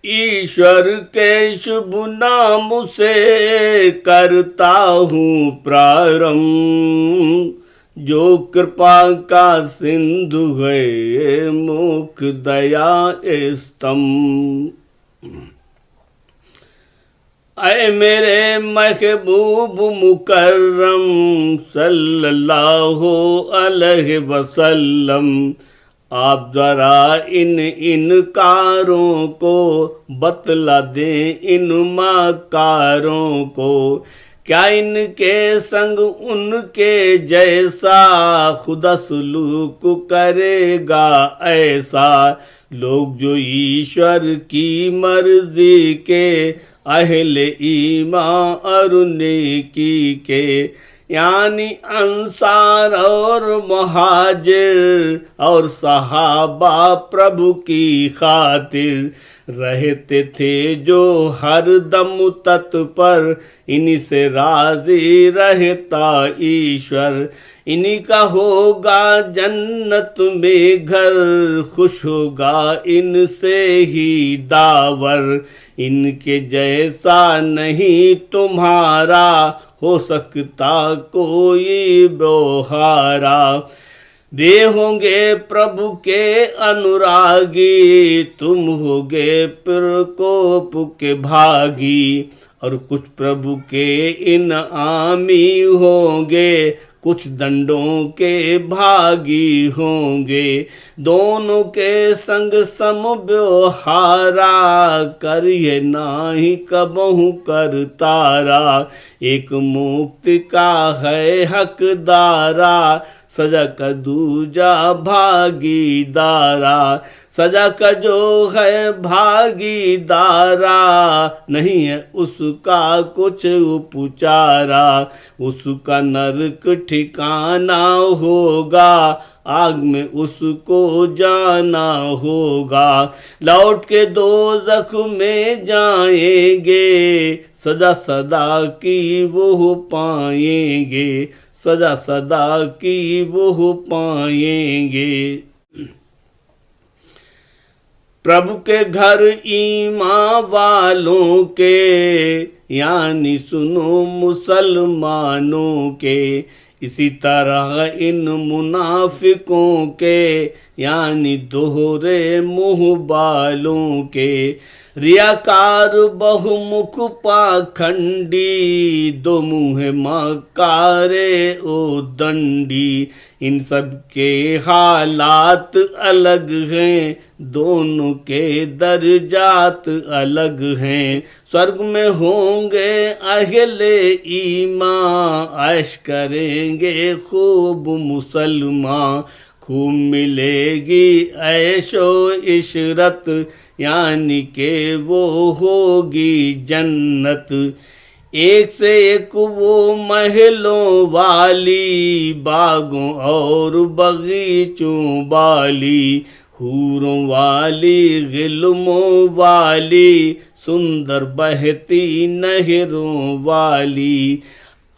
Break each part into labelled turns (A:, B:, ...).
A: ईश्वर के शुभ नाम से करता हूँ प्रारंभ, जो कृपा का सिंधु है मुख दया स्तंभ। ऐ मेरे महबूब मुकर्रम सल्लल्लाहु अलैहि वसल्लम, आप जरा इन इनकारों को बतला दें इन मकारों को, क्या इनके संग उनके जैसा खुदा सलूक करेगा ऐसा। लोग जो ईश्वर की मर्जी के अहले ईमान और नेकी के, यानी अंसार और मुहाजिर और सहाबा प्रभु की खातिर रहते थे जो हर दम तत्पर, इन्हीं से राजी रहता ईश्वर। इन्हीं का होगा जन्नत में घर, खुश होगा इनसे ही दावर। इनके जैसा नहीं तुम्हारा हो सकता कोई बोहारा। वे होंगे प्रभु के अनुरागी, तुम होगे प्रकोप के भागी। और कुछ प्रभु के इनामी होंगे, कुछ दंडों के भागी होंगे। दोनों के संग सम व्यवहारा, करिए नाही कबहू कर तारा। एक मुक्ति का है हकदारा, सजा का दूजा भागीदारा। सजा का जो है भागीदारा, नहीं है उसका कुछ उपचारा। उसका नरक ठिकाना होगा, आग में उसको जाना होगा। लौट के दोज़ख में जाएंगे, सदा सदा की वो पाएंगे, सदा सदा की वो पाएंगे। प्रभु के घर ईमान वालों के, यानी सुनो मुसलमानों के। इसी तरह इन मुनाफिकों के, यानी दोहरे मुँह बालों के। रियाकार बहुमुख पाखंडी, दो मुँह मकारे ओ दंडी। इन सब के हालात अलग हैं, दोनों के दर्जात अलग हैं। स्वर्ग में होंगे अहले ईमान, ऐश करेंगे खूब मुसलमान। खूब मिलेगी ऐशो इशरत, यानी के वो होगी जन्नत। एक से एक वो महलों वाली, बागों और बगीचों वाली। हूरों वाली गिल्मों वाली, सुंदर बहती नहरों वाली।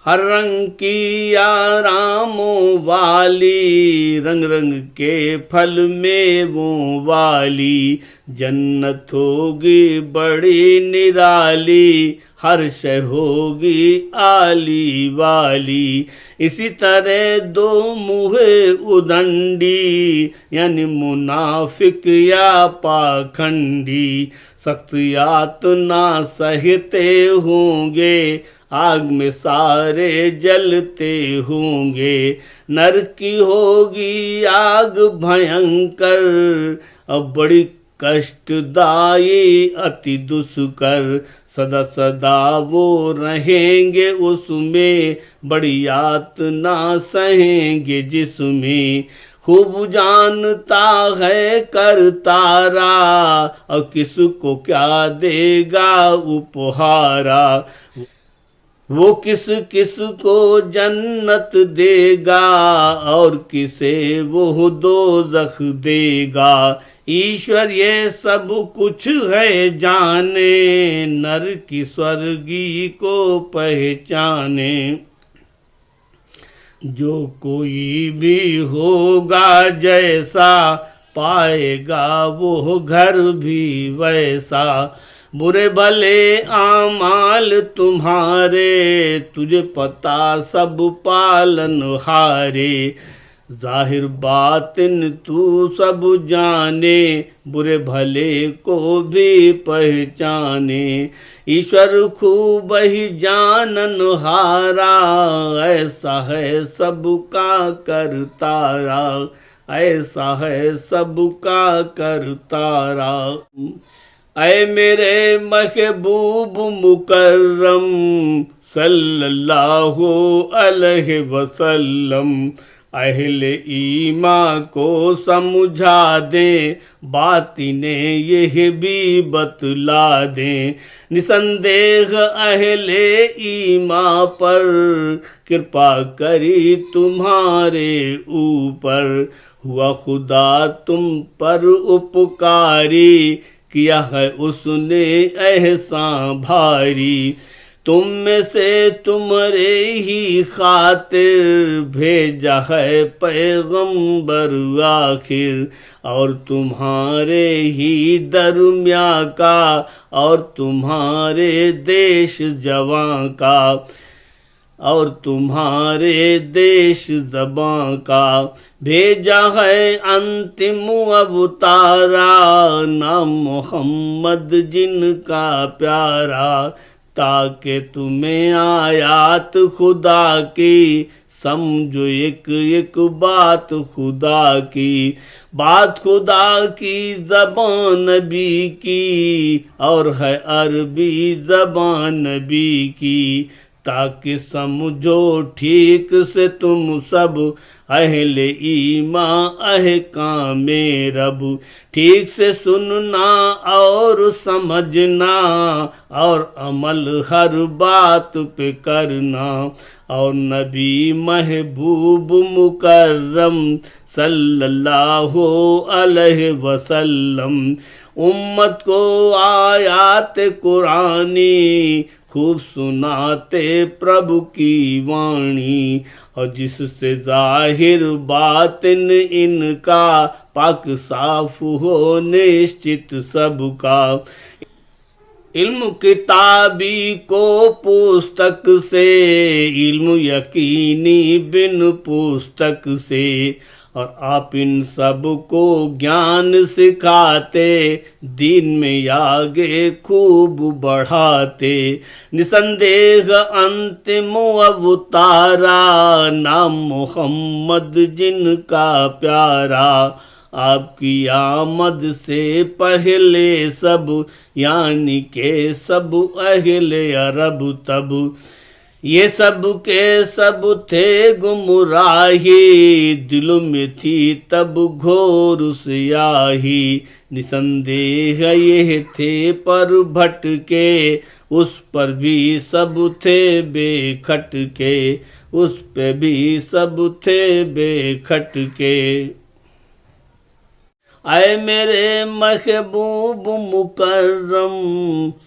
A: हर रंग की आरामों वाली, रंग रंग के फल मेवों वाली। जन्नत होगी बड़ी निराली, हर शय होगी आली वाली। इसी तरह दो मुँहे उदंडी, यानी मुनाफिक या पाखंडी। सख्त यातना सहते होंगे, आग में सारे जलते होंगे। नरक की होगी आग भयंकर, अब बड़ी कष्टदायी अति दुष्कर। सदा सदा वो रहेंगे उसमें, बड़ी यातना सहेंगे जिसमें। खूब जानता है करतारा, और किसको क्या देगा उपहारा। वो किस किस को जन्नत देगा, और किसे वो दोज़ख देगा। ईश्वर ये सब कुछ है जाने, नर की स्वर्गी को पहचाने। जो कोई भी होगा जैसा, पाएगा वो घर भी वैसा। बुरे भले आमाल तुम्हारे, तुझे पता सब पालन हारे। जाहिर बातिन तू सब जाने, बुरे भले को भी पहचाने। ईश्वर खूब ही जानन हारा, ऐसा है सबका करतारा, ऐसा है सबका करतारा। ऐ मेरे महबूब मुकर्रम सल्लल्लाहु अलैहि वसल्लम, अहले ईमा को समझा दे, बातिने यह भी बतला दें। निसंदेह अहले ईमा पर कृपा करी तुम्हारे ऊपर। हुआ खुदा तुम पर उपकारी, किया है उसने एहसान भारी। तुम में से तुमरे ही खातिर भेजा है पैगंबर आखिर, और तुम्हारे ही दरमिया का, और तुम्हारे देश जवां का, और तुम्हारे देश ज़बां का। भेजा है अंतिम अवतारा, नाम मोहम्मद जिनका प्यारा। ताकि तुम्हें आयात खुदा की समझो एक एक बात खुदा की। बात खुदा की ज़बान नबी की, और है अरबी ज़बान नबी की। ताकि समझो ठीक से तुम सब, अहले ईमा अहकामे रब। ठीक से सुनना और समझना, और अमल हर बात पे करना। और नबी महबूब मुकर्रम सल्लल्लाहु अलैहि वसल्लम, उम्मत को आयात कुरानी खूब सुनाते प्रभु की वाणी। और जिससे जाहिर बातिन इनका पाक साफ हो निश्चित सबका। इल्म किताबी को पुस्तक से, इल्म यकीनी बिन पुस्तक से। और आप इन सब को ज्ञान सिखाते, दीन में आगे खूब बढ़ाते। निसंदेह अंतिम अवतारा, नाम मोहम्मद जिनका प्यारा। आपकी आमद से पहले सब, यानी के सब अहले अरब तब, ये सब के सब थे गुमराही। दिलों में थी तब घोर स्याही। निसंदेह ये थे पर भटके, उस पर भी सब थे बेखटके, उस पे भी सब थे बेखटके। आए मेरे महबूब मुकर्रम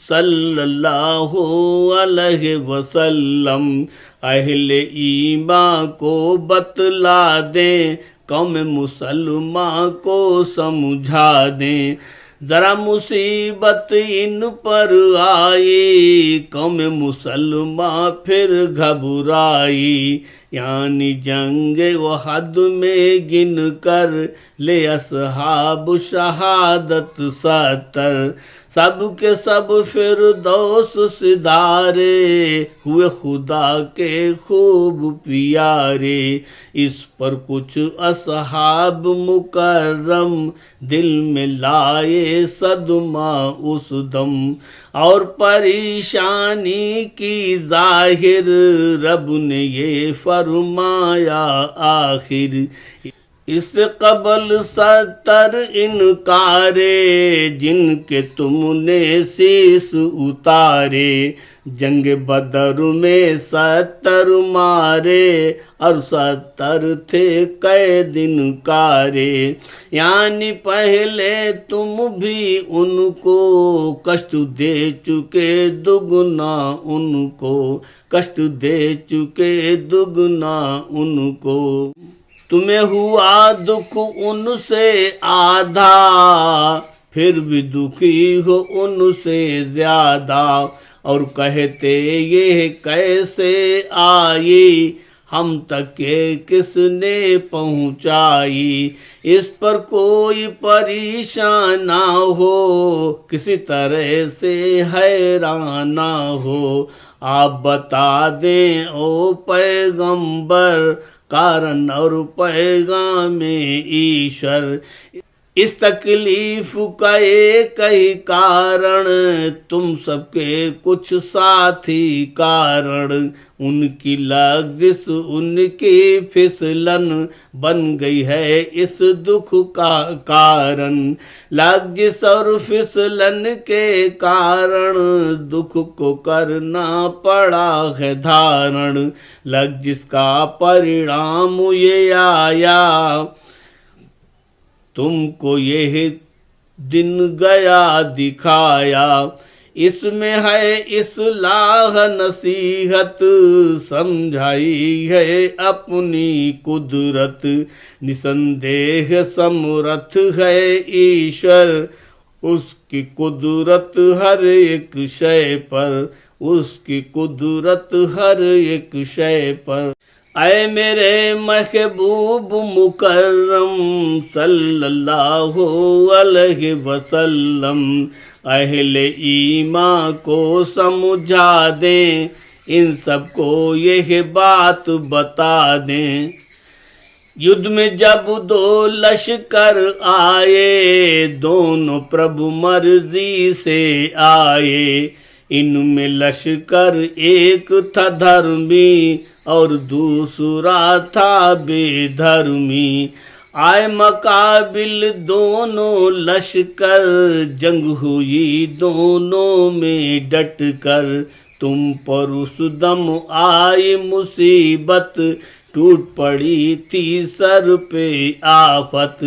A: सल्लल्लाहु अलैहि वसल्लम, अहले ईमा को बतला दें, कौम मुसलमान को समझा दें। जरा मुसीबत इन पर आई, कौम मुसलमान फिर घबराई। यानी जंग वहद में गिन कर ले असहाब शहादत 70, सब के सब फिरदौस सिधारे, हुए खुदा के खूब प्यारे। इस पर कुछ असहाब मुकर्रम दिल में लाए सदमा उस दम, और परेशानी की जाहिर रब ने ये फरमाया आखिर। इस कबल 70 इनकारे, जिनके तुमने शीश उतारे। जंग बदर में 70 मारे, और 70 थे कैद इनकारे। यानी पहले तुम भी उनको कष्ट दे चुके, दुगना उनको कष्ट दे चुके, दुगना उनको। तुम्हें हुआ दुख उनसे आधा, फिर भी दुखी हो उनसे ज्यादा। और कहते ये कैसे आई, हम तक के किसने पहुंचाई। इस पर कोई परेशान ना हो, किसी तरह से हैरान ना हो। आप बता दें ओ पैगंबर, कारण और पैगाम ईश्वर। इस तकलीफ का एक ही कारण, तुम सबके कुछ साथी कारण। उनकी लग़्ज़िश उनकी फिसलन बन गई है इस दुख का कारण। लग़्ज़िश और फिसलन के कारण दुख को करना पड़ा है धारण। लग़्ज़िश का परिणाम ये आया, तुमको यह दिन गया दिखाया। इसमें है इस्लाह नसीहत, समझाई है अपनी कुदरत। निसंदेह समर्थ है ईश्वर, उसकी कुदरत हर एक शय पर, उसकी कुदरत हर एक शय पर। ऐ मेरे महबूब मुकर्रम सल्लल्लाहु अलैहि वसल्लम, अहले ईमान को समझा दें, इन सबको यह बात बता दें। युद्ध में जब दो लश्कर आए, दोनों प्रभु मर्जी से आए। इनमें लश्कर एक था धर्मी और दूसरा था बेधर्मी। आए मकाबिल दोनों लश्कर, जंग हुई दोनों में डट कर। तुम पर उस दम आई मुसीबत, टूट पड़ी थी सर पे आफत।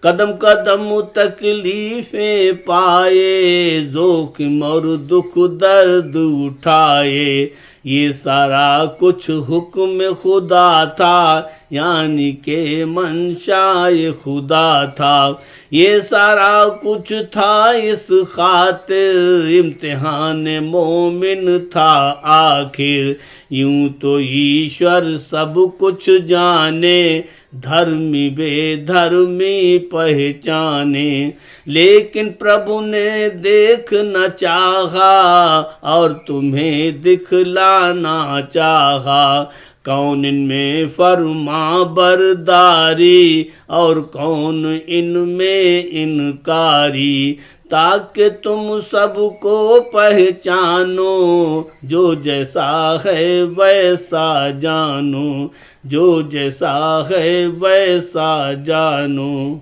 A: कदम कदम तकलीफें पाए, जोखिम और दुख दर्द उठाए। ये सारा कुछ हुक्म खुदा था, यानी के मंशाए खुदा था। ये सारा कुछ था इस खातिर, इम्तिहान मोमिन था आखिर। यूं तो ईश्वर सब कुछ जाने, धर्मी बेधर्मी पहचाने। लेकिन प्रभु ने देख न चाहा और तुम्हें दिखलाना चाहा। कौन इनमें फरमा बरदारी और कौन इनमें इनकारी, ताकि तुम सबको पहचानो, जो जैसा है वैसा जानो, जो जैसा है वैसा जानो।